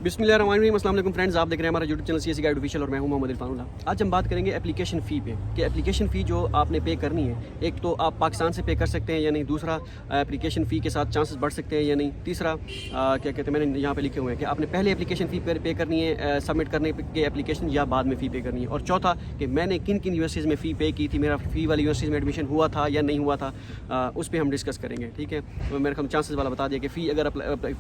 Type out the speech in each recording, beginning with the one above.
बिस्मिल्लाहिर्रहमानिर्रहीम। अस्सलाम वालेकुम फ्रेंड्स, आप देख रहे हैं हमारा YouTube channel CSE guide official और मैं हूं मोहम्मद इरफानुल्लाह। आज हम बात करेंगे एप्लीकेशन फ़ी पे कि एप्लीकेशन फ़ी जो आपने पे करनी है, एक तो आप पाकिस्तान से पे कर सकते हैं या नहीं, दूसरा एप्लीकेशन फ़ी के साथ चांसेस बढ़ सकते हैं या नहीं, तीसरा क्या कहते हैं, मैंने यहाँ पे लिखे हुए हैं कि आपने पहले एप्लीकेशन फ़ी पे करनी है सबमिट करने के एप्लीकेशन या बाद में फ़ी पे करनी है, और चौथा कि मैंने किन किन यूनिवर्सिटीज़ में फ़ी पे की थी, मेरा फ़ी वाली यूनिवर्सिटीज़ में एडमिशन हुआ था या नहीं हुआ था, उस पर हम डिस्कस करेंगे। ठीक है, तो मेरे को चांसेस वाला बता दिया कि फ़ी अगर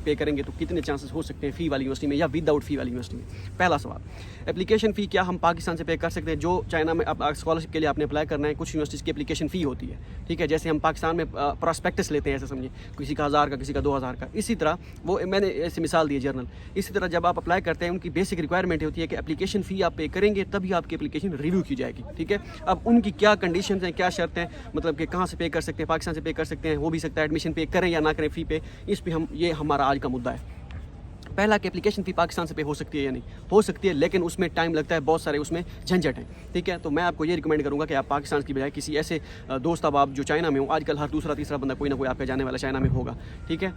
पे करेंगे तो कितने चांसेस हो सकते हैं फ़ी वाली यूनिवर्सिटी में या विदाउट फ़ी यूनिवर्सिटी में। पहला सवाल, एप्लीकेशन फ़ी क्या हम पाकिस्तान से पे कर सकते हैं? जो चाइना में अब स्कॉलरशिप के लिए आपने अप्लाई करना है, कुछ यूनिवर्सिटीज़ की एप्लीकेशन फ़ी होती है। ठीक है, जैसे हम पाकिस्तान में प्रॉस्पेक्टस लेते हैं, ऐसे समझिए, किसी का 1000 का, किसी का 2000 का, इसी तरह वो मैंने ऐसे मिसाल दी है जर्नल। इसी तरह जब आप अप्लाई करते हैं, उनकी बेसिक रिक्वायरमेंट होती है कि एप्लीकेशन फ़ी आप पे करेंगे तभी आपकी एप्लीकेशन रिव्यू की जाएगी। ठीक है, अब उनकी क्या कंडीशन हैं, क्या शर्त हैं, मतलब कि कहाँ से पे कर सकते हैं, पाकिस्तान से पे कर सकते हैं, हो भी सकता है एडमिशन पे करें या ना करें फ़ी पे, इस पर ये हमारा आज का मुद्दा है। पहला कि एप्लीकेशन फ़ी पाकिस्तान से पे हो सकती है या नहीं, हो सकती है, लेकिन उसमें टाइम लगता है, बहुत सारे उसमें झंझट हैं। ठीक है, तो मैं आपको ये रिकमेंड करूँगा कि आप पाकिस्तान की बजाय किसी ऐसे दोस्त अब आप जो चाइना में हो, आजकल हर दूसरा तीसरा बंदा कोई ना कोई आपका जाने वाला चाइना में होगा। ठीक है,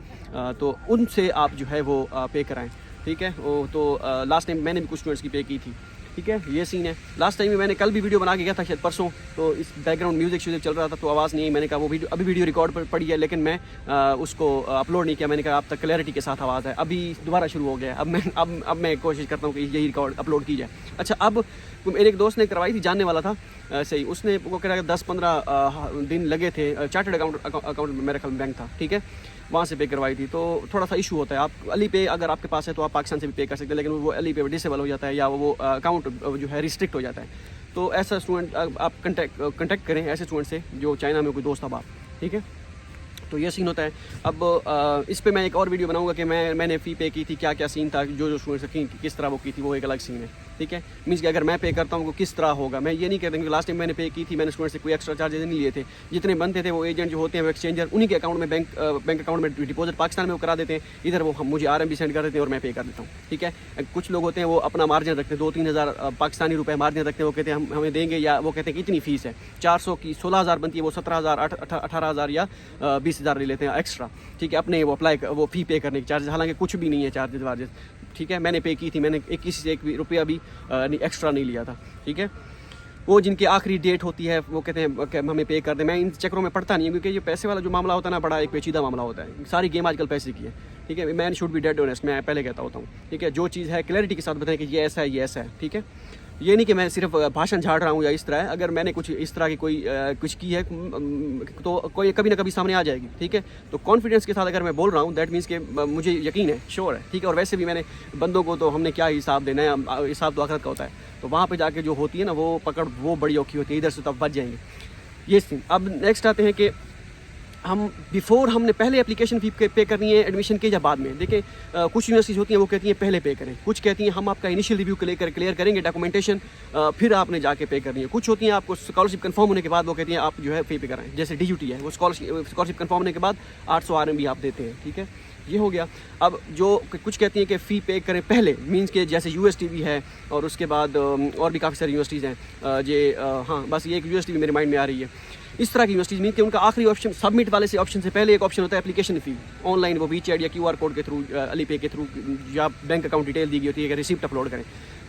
तो उनसे आप जो है वो पे कराएँ। ठीक है, तो लास्ट टाइम मैंने भी कुछ स्टूडेंट्स की पे की थी। ठीक है, ये सीन है। लास्ट टाइम मैंने कल भी वीडियो बना के गया था, शायद परसों, तो इस बैकग्राउंड म्यूजिक चल रहा था तो आवाज़ नहीं आई। मैंने कहा वो वीडियो अभी वीडियो रिकॉर्ड पर पड़ी है, लेकिन मैं उसको अपलोड नहीं किया। मैंने कहा अब तक क्लैरिटी के साथ आवाज़ है, अभी दोबारा शुरू हो गया है। अब मैं कोशिश करता हूँ कि यही रिकॉर्ड अपलोड की जाए। अच्छा, अब मेरे एक दोस्त ने करवाई थी, जानने वाला था सही, उसने वो कह रहा 10-15 दिन लगे थे। चार्टर्ड अकाउंट मेरा ख्याल बैंक था। ठीक है, वहाँ से पे करवाई थी। तो थोड़ा सा इशू होता है। आप अली पे अगर आपके पास है तो आप पाकिस्तान से भी पे कर सकते हैं, लेकिन वो अली पे डिसेबल हो जाता है या वो अकाउंट जो है रिस्ट्रिक्ट हो जाता है। तो ऐसा स्टूडेंट आप कंटेक्ट करें ऐसे स्टूडेंट से जो चाइना में कोई दोस्त अब आप। ठीक है, तो ये सीन होता है। अब इस पे मैं एक और वीडियो बनाऊंगा कि मैंने फ़ी पे की थी, क्या क्या सीन था, जो स्टूडेंट्स किस तरह वो की थी, वो एक अलग सीन है। ठीक है, मीन्स कि अगर मैं पे करता हूँ वो किस तरह होगा। मैं ये नहीं कहता कि लास्ट टाइम मैंने पे की थी, मैंने स्टूडेंट से कोई एक्स्ट्रा चार्जेस नहीं लिए थे। जितने बनते थे वो एजेंट जो होते हैं वो एक्सचेंजर, उन्हीं के अकाउंट में बैंक अकाउंट में डिपॉजिट पाकिस्तान में वो करा देते हैं, इधर वो मुझे RMB सेंड कर देते हैं और मैं पे कर देता हूँ। ठीक है, कुछ लोग होते हैं वो अपना मार्जिन रखते हैं, 2-3 हज़ार पाकिस्तानी रुपये मार्जिन रखते हैं। वो कहते हैं हम हमें देंगे, या वो कहते हैं कि इतनी फ़ीस है 400 की 16,000 बनती है, वो 17,000 18,000 या 20,000 ले लेते हैं एक्स्ट्रा। ठीक है, अपने वो वो फ़ी पे करने के चार्जेस, हालांकि कुछ भी नहीं है चार्जेस वार्जेस। ठीक है, मैंने पे की थी, मैंने किसी से 1 रुपया भी एक्स्ट्रा नहीं लिया था। ठीक है, वो जिनकी आखिरी डेट होती है वो कहते हैं कि हमें पे कर दें। मैं इन चक्करों में पड़ता नहीं हूँ, क्योंकि ये पैसे वाला जो मामला होता है ना, बड़ा एक पेचीदा मामला होता है। सारी गेम आजकल पैसे की है। ठीक है, man should be dead honest, मैं पहले कहता होता हूँ। ठीक है, जो चीज़ है क्लैरिटी के साथ बताएं कि ये ऐसा है, ये ऐसा है। ठीक है, ये नहीं कि मैं सिर्फ भाषण झाड़ रहा हूँ या इस तरह है। अगर मैंने कुछ इस तरह की कोई कुछ की है तो कोई कभी ना कभी सामने आ जाएगी। ठीक है, तो कॉन्फिडेंस के साथ अगर मैं बोल रहा हूँ, दैट मीन्स कि मुझे यकीन है, श्योर है। ठीक है, और वैसे भी मैंने बंदों को तो हमने क्या हिसाब देना है, हिसाब तो आखिरत का होता है। तो वहाँ पे जाके जो होती है ना, वो पकड़ वो बड़ी औखी होती है, इधर से तो बच जाएंगे। ये सीन। अब नेक्स्ट आते हैं कि हम हमने पहले एप्लीकेशन फ़ी पे करनी है एडमिशन के या बाद में। देखिए, कुछ यूनिवर्सिटीज़ होती हैं वो कहती हैं पहले पे करें, कुछ कहती हैं हम आपका इनिशियल रिव्यू क्लियर करेंगे डॉक्यूमेंटेशन, फिर आपने जाके पे करनी है। कुछ होती हैं आपको स्कॉलरशिप कंफर्म होने के बाद वो कहती हैं आप जो है पे कराएं, जैसे DUT है, वो स्कॉलरशिप कंफर्म होने के बाद 800 RMB आप देते हैं। ठीक है, ये हो गया। अब जो कुछ कहती हैं कि फ़ी पे करें पहले, मींस के जैसे USTV है, और उसके बाद और भी काफ़ी सारी यूनिवर्सिटीज़ हैं। हाँ, बस ये एक USTV मेरे माइंड में आ रही है। इस तरह की यूनिवर्सिटीज़ मीन कि उनका आखिरी ऑप्शन सबमिट वाले से ऑप्शन से पहले एक ऑप्शन होता है एप्लीकेशन फ़ी ऑनलाइन, वो WeChat या QR कोड के थ्रू, अली पे के थ्रू, या बैंक अकाउंट डिटेल दी गई होती है कि रिसिप्ट अपलोड करें,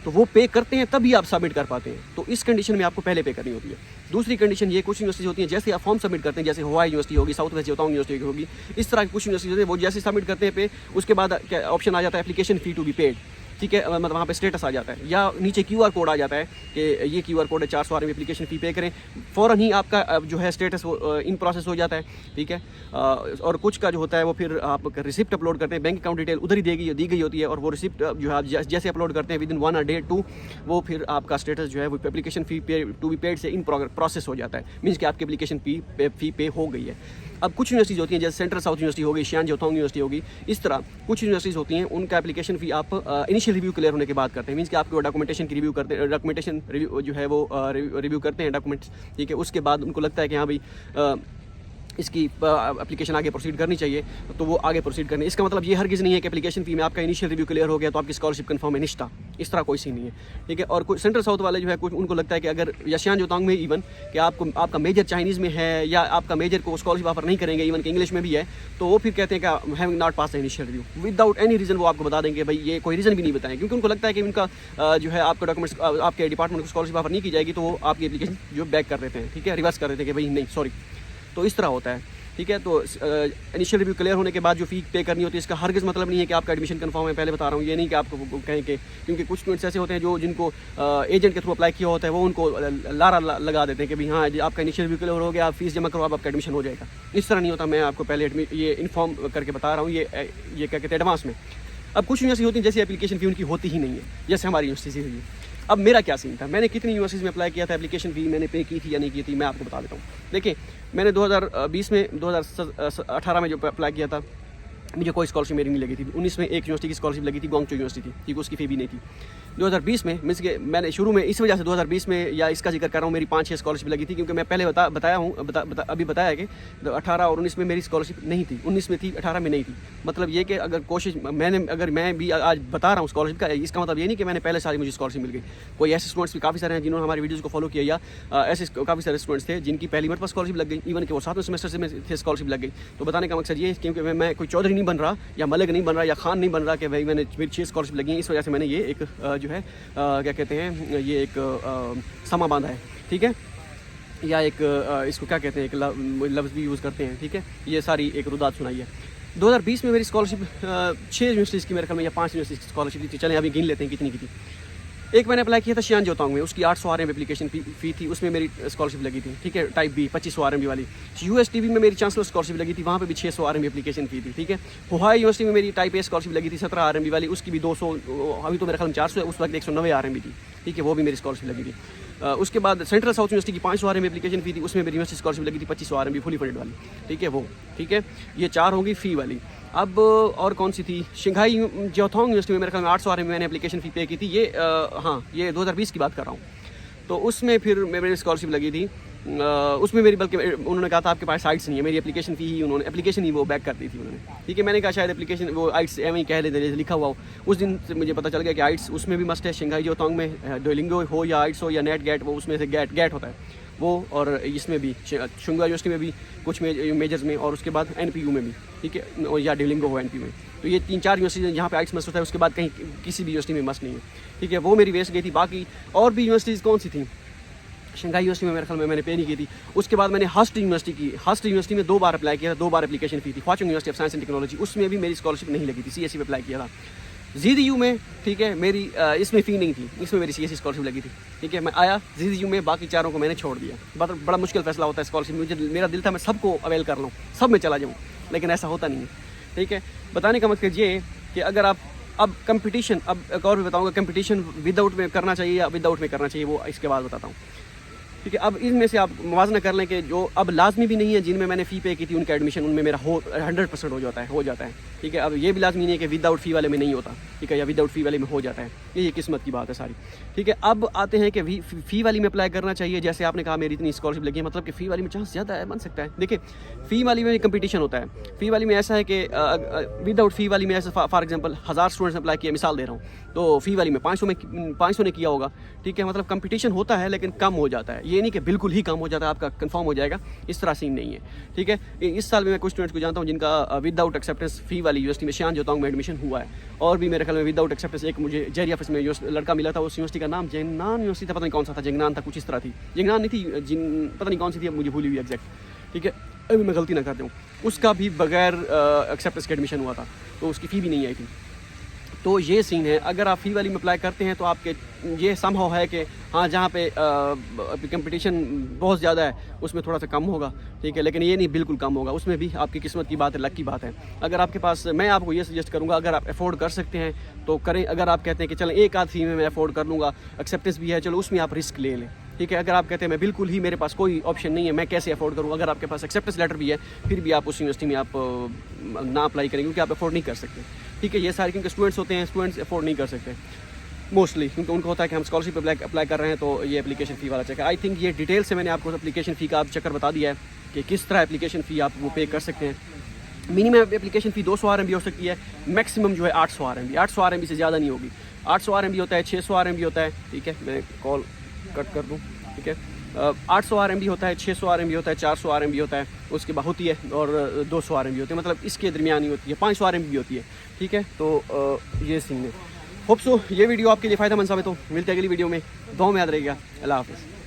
तो वो पे करते हैं तभी आप सबमिट कर पाते हैं। तो इस कंडीशन में आपको पहले पे करनी होती है। दूसरी कंडीशन ये, कुछ यूनिवर्सिटीज़ होती हैं जैसे आप फॉर्म सबमिट करते हैं, जैसे हवाई यूनिवर्सिटी होगी, साउथ वेस्ट जोतांग यूनिवर्सिटी होगी, इस तरह की कुछ यूनिवर्सिटीज़ होती है, वो जैसे सबमिट करते हैं पे, उसके बाद ऑप्शन आ जाता है application fee to be paid. ठीक है, मतलब वहाँ पे स्टेटस आ जाता है, या नीचे QR कोड आ जाता है कि ये QR कोड है 400 RMB, एप्लीकेशन फ़ी पे करें, फ़ौरन ही आपका जो है स्टेटस इन प्रोसेस हो जाता है। ठीक है, और कुछ का जो होता है वो फिर आप रिसिप्ट अपलोड करते हैं, बैंक अकाउंट डिटेल उधर ही दी गई होती है, और वो रिसिप्ट जो है आप जैसे अपलोड करते हैं विदिन 1 डे 2, वो फिर आपका स्टेटस जो है वो एप्लीकेशन फ़ी पे टू बी पेड से इन प्रोसेस हो जाता है, मीन्स कि आपकी एप्लीकेशन फ़ी पे हो गई है। अब कुछ यूनिवर्सिटीज़ होती हैं जैसे सेंट्रल साउथ यूनिवर्सिटी होगी, शियान जोतांग यूनिवर्सिटी होगी, इस तरह कुछ यूनिवर्सिटीज़ होती हैं, उनका एप्लीकेशन फ़ी आप इनिशियल रिव्यू क्लियर होने के बाद करते हैं, मीन्स कि आपके वो डॉक्यूमेंटेशन की रिव्यू करते हैं, डॉक्यूमेंटेशन रिव्यू जो है वो रिव्यू करते हैं डॉक्यूमेंट्स। ठीक है, उसके बाद उनको लगता है कि हाँ भाई इसकी एप्लीकेशन आगे प्रोसीड करनी चाहिए, तो वो आगे प्रोसीड करनी। इसका मतलब ये हरगिज़ नहीं है कि एप्लीकेशन फ़ी में आपका इनिशियल रिव्यू क्लियर हो गया तो आपकी स्कॉलरशिप कंफर्म है, निश्ता इस तरह कोई सीन नहीं है, ठीक है। और कुछ सेंट्रल साउथ वाले जो है कुछ उनको लगता है कि अगर याशियान जोतांग में इवन कि आपका मेजर चाइनीज़ में है या आपका मेजर को स्कॉलरशिप ऑफर नहीं करेंगे, इवन कि इंग्लिश में भी है, तो वो फिर कहते हैं कि having not pass the initial review without any reason. वो आपको बता देंगे भाई, ये कोई रीज़न भी नहीं बताएं, क्योंकि उनको लगता है कि उनका जो है आपका डॉक्यूमेंट्स आपके डिपार्टमेंट को स्कॉलरशिप ऑफर नहीं की जाएगी, तो वो आपकी एप्लीकेशन जो बैक कर देते हैं, ठीक है, रिवर्स कर देते हैं कि भाई नहीं सॉरी। तो इस तरह होता है, ठीक है। तो इनिशियल रिव्यू क्लियर होने के बाद जो फ़ी पे करनी होती है, इसका हरगिज़ मतलब नहीं है कि आपका एडमिशन कंफर्म है। पहले बता रहा हूँ, ये नहीं कि आपको कहें कि, क्योंकि कुछ स्टूडेंट्स ऐसे होते हैं जो जिनको एजेंट के थ्रू अप्लाई किया होता है, वो उनको लारा लगा देते हैं कि भाई हाँ आपका इनिशियल रिव्यू क्लियर हो गया, आप फीस जमा करो, आपका एडमिशन हो जाएगा। इस तरह नहीं होता। मैं आपको पहले ये इन्फॉर्म करके बता रहा हूँ, ये क्या कहते हैं एडवांस में। अब कुछ यूनिवर्सिटी होती हैं जैसे एप्लीकेशन फ़ी उनकी होती ही नहीं है, जैसे हमारी यूनिवर्सिटी हुई है। अब मेरा क्या सीन था, मैंने कितनी यूनिवर्सिटीज़ में अप्लाई किया था, एप्लीकेशन फ़ी मैंने पे की थी या नहीं की थी, मैं आपको बता देता हूँ। देखिए, मैंने 2018 में जो अप्लाई किया था, मुझे कोई स्कॉलरशिप मेरी नहीं लगी थी। 19 में एक यूनिवर्सिटी की स्कॉलरशिप लगी थी, गुआंगचो यूनिवर्सिटी थी, ठीक है, उसकी फ़ी भी नहीं थी। 2020 में मीन्स के मैंने शुरू में इस वजह से 2020 में या इसका जिक्र कर रहा हूँ, मेरी 5-6 स्कॉलरशिप लगी थी, क्योंकि मैं पहले अभी बताया कि 18 और 19 में मेरी स्कॉलरशिप नहीं थी, 19 में थी, 18 में नहीं थी। मतलब ये कि अगर मैं भी आज बता रहा हूँ स्कॉलरशिप का, इसका मतलब ये नहीं कि मैंने पहले साल मुझे स्कॉलरशिप मिल गई। कोई ऐसे स्टूडेंट्स भी काफ़ी सारे हैं जिन्होंने हमारी वीडियोज़ को फॉलो किया, या ऐसे काफ़ी सारे स्टूडेंट्स थे जिनकी पहली मरतबा स्कॉलरशिप लग गई, इवन कि वो 7वें सेमेस्टर से थे स्कॉलरशिप लग गई। तो बताने का मकसद ये है, क्योंकि मैं कोई चौधरी नहीं बन रहा या मलिक नहीं बन रहा या खान नहीं बन रहा कि भाई मेरी 6 स्कॉलरशिप लगी हैं, इस वजह से मैंने ये एक जो है क्या कहते हैं, ये एक समा बांधा है, ठीक है, या एक इसको क्या कहते हैं, एक लफ्ज़ भी यूज़ करते हैं, ठीक है। ये सारी एक रुदात सुनाई है। 2020 में मेरी स्कॉलरशिप 6 यूनिवर्सिटीज़ की मेरे ख्याल में या 5 यूनिवर्सिटीज़ की स्कॉलरशिप थी। चलें अभी गिन लेते हैं कितनी की थी। एक मैंने अप्लाई किया था शियान जोतांग में, उसकी 800 RM एप्लीकेशन फ़ी थी, उसमें मेरी स्कॉलरशिप लगी थी, ठीक है, टाइप बी 2500 RM वाली। USTB में मेरी चांसलर स्कॉलरशिप लगी थी, वहाँ पे भी 600 RM एप्लीकेशन फ़ी थी, ठीक है। हुहाई यूनिवर्सिटी में मेरी टाइप ए स्कॉलरशिप लगी थी 17 RM वाली, उसकी भी 200, अभी तो मेरे ख्याल में 400 है, उस वक्त 190 RM थी, ठीक है, वो भी मेरी स्कॉलरशिप लगी थी। उसके बाद सेंट्रल साउथ यूनिवर्सिटी की 500 RM एप्लीकेशन फ़ी थी, उसमें मेरी यूनिवर्सिटी स्कॉलरशिप लगी थी 2500 RM फुली फंडेड वाली, ठीक है, वो ठीक है। ये 4 होगी फ़ी वाली। अब और कौन सी थी, शंघाई जोथोंग यूनिवर्सिटी में मेरे ख्याल में 800 RM मैंने एप्लीकेशन फ़ी पे की थी। ये हाँ, ये 2020 की बात कर रहा हूँ। तो उसमें फिर मेरी स्कॉलरशिप लगी थी, उसमें मेरी, बल्कि उन्होंने कहा था आपके पास आइट्स नहीं है, मेरी एप्लीकेशन फ़ी ही उन्होंने एप्लीकेशन ही वो बैक कर दी थी उन्होंने, ठीक है। मैंने कहा शायद एप्लीकेशन वो आइट्स एवं ही कह लेते जैसे लिखा हुआ हो। उस दिन से मुझे पता चल गया कि आइट्स उसमें भी मस्ट है, शंघाई जोथोंग में डुओलिंगो हो या आइट्स हो या नेट गेट, वो उसमें से गेट होता है वो, और इसमें भी शुंगा यूनिवर्सिटी में भी कुछ मेजर्स में, और उसके बाद NPU में भी, ठीक है, और या डुओलिंगो हो NPU में। तो ये 3-4 यूनिवर्सिटी जहाँ पे आइट्स मस्ट होता है, उसके बाद कहीं किसी भी यूनिवर्सिटी में मस्ट नहीं है, ठीक है। वो मेरी वेस्ट गई थी। बाकी और भी यूनिवर्सिटीज़ कौन सी थी, शंघाई यूनिवर्सिटी में मेरे ख्याल में मैंने पे नहीं की थी। उसके बाद मैंने हस्ट यूनिवर्सिटी की, हस्ट यूनिवर्सिटी में 2 बार अप्लाई किया था, 2 बार एप्लीकेशन फ़ी थी। Huazhong university of science and technology, उसमें भी मेरी स्कॉलरशिप नहीं लगी थी, CSE पे अप्लाई किया था। ZDU में, ठीक है, मेरी इसमें फ़ी नहीं थी, इसमें मेरी CSE स्कॉलरशिप लगी थी, ठीक है। मैं आया ZDU में, बाकी चारों को मैंने छोड़ दिया। बड़ा मुश्किल फैसला होता है स्कॉलरशिप। मेरा दिल था मैं सबको अवेल कर लूँ, सब में चला जाऊँ, लेकिन ऐसा होता नहीं है, ठीक है। बताने का मकसद ये कि अगर आप अब कंपटीशन, अब एक और भी बताऊँगा, कंपटीशन विदाउट में करना चाहिए या विदाउट में करना चाहिए, वो इसके बाद बताता हूँ, ठीक है। अब इनमें से आप मुवाजना कर लें कि जो अब लाजमी भी नहीं है, जिनमें मैंने फ़ी पे की थी उनका एडमिशन उनमें मेरा 100% हो जाता है, ठीक है। अब ये भी लाजमी नहीं है कि विदाउट फ़ी वाले में नहीं होता, ठीक है, या विदाउट फ़ी वाले में हो जाता है, ये किस्मत की बात है सारी, ठीक है। अब आते हैं कि फ़ी वाली में अप्लाई करना चाहिए। जैसे आपने कहा मेरी इतनी स्कॉलरशिप लगी है, मतलब कि फ़ी वाली में चांस ज़्यादा है, बन सकता है। देखिए, फ़ी वाली में कंपटीशन होता है। फ़ी वाली में ऐसा है कि विदाउट फ़ी वाली में ऐसा फॉर एग्जाम्पल 1000 स्टूडेंट्स अप्लाई किया, मिसाल दे रहा हूँ, तो फ़ी वाली में 500 ने किया होगा, ठीक है। मतलब कंपटीशन होता है लेकिन कम हो जाता है, ये नहीं कि बिल्कुल ही कम हो जाता है, आपका कंफर्म हो जाएगा, इस तरह सीन नहीं है, ठीक है। इस साल में मैं कुछ स्टूडेंट्स को जानता हूँ जिनका विदाउट एक्सेप्टेंस फ़ी वाली यूनिवर्सिटी में शियान जोतांग में एडमिशन हुआ है, और भी मेरे ख्याल में विदाउट एक्सेप्टेंस एक मुझे जेरी ऑफिस में लड़का मिला था, उस यूनिवर्सिटी का नाम जिंगनान यूनिवर्सिटी था, पता नहीं कौन सा था, जिंगनान था, कुछ इस तरह थी, जिंगनान नहीं थी, पता नहीं कौन सी थी, अब मुझे भूली हुई एग्जैक्ट, ठीक है, अभी मैं गलती ना कर दूँ। उसका भी बगैर एक्सेप्टेंस के एडमिशन हुआ था, तो उसकी फ़ी भी नहीं आई थी। तो ये सीन है, अगर आप फ़ी वाली में अप्लाई करते हैं तो आपके ये संभव है कि हाँ, जहाँ पे कंपटीशन बहुत ज़्यादा है उसमें थोड़ा सा कम होगा, ठीक है, लेकिन ये नहीं बिल्कुल कम होगा, उसमें भी आपकी किस्मत की बात है, लक की बात है। अगर आपके पास, मैं आपको ये सजेस्ट करूँगा, अगर आप अफोर्ड कर सकते हैं तो करें। अगर आप कहते हैं कि चलें एक आध फ़ी में मैं अफोर्ड कर लूँगा, एक्सेप्टेंस भी है, चलो उसमें आप रिस्क ले लें, ठीक है। अगर आप कहते हैं मैं बिल्कुल ही, मेरे पास कोई ऑप्शन नहीं है, मैं कैसे अफोर्ड करूँ, अगर आपके पास एक्सेप्टेंस लेटर भी है, फिर भी आप उस यूनिवर्सिटी में आप ना अप्लाई करेंगे, क्योंकि आप अफोर्ड नहीं कर सकते, ठीक है। ये सारे क्योंकि स्टूडेंट्स होते हैं, स्टूडेंट्स अफोर्ड नहीं कर सकते। मोस्टली, क्योंकि उनको होता है कि हम स्कॉलरशिप अप्लाई कर रहे हैं तो ये एप्लीकेशन फ़ी वाला चेक। आई थिंक ये डिटेल से मैंने आपको एप्लीकेशन फ़ी का आप चक्कर बता दिया है कि किस तरह एप्लीकेशन फ़ी आप वो पे कर सकते हैं। मिनिमम एप्लीकेशन फ़ी 200 RMB हो सकती है, मैक्सिमम जो है 800 RMB। 800 RMB से ज़्यादा नहीं होगी। 800 RMB होता है, 600 RMB होता है, ठीक है, मैं कॉल कट कर दूँ, ठीक है। 800 RMB होता है, 600 RMB होता है, 400 RMB होता है, उसके बाद होती है, और 200 RMB होती है, मतलब इसके दरमियान ही होती है, 500 RMB भी होती है, ठीक है। तो ये सीन है। होप सो ये वीडियो आपके लिए फ़ायदेमंद साबित हो। मिलते हैं अगली वीडियो में, दुआ में याद रहेगा। अल्लाह हाफ़िज़।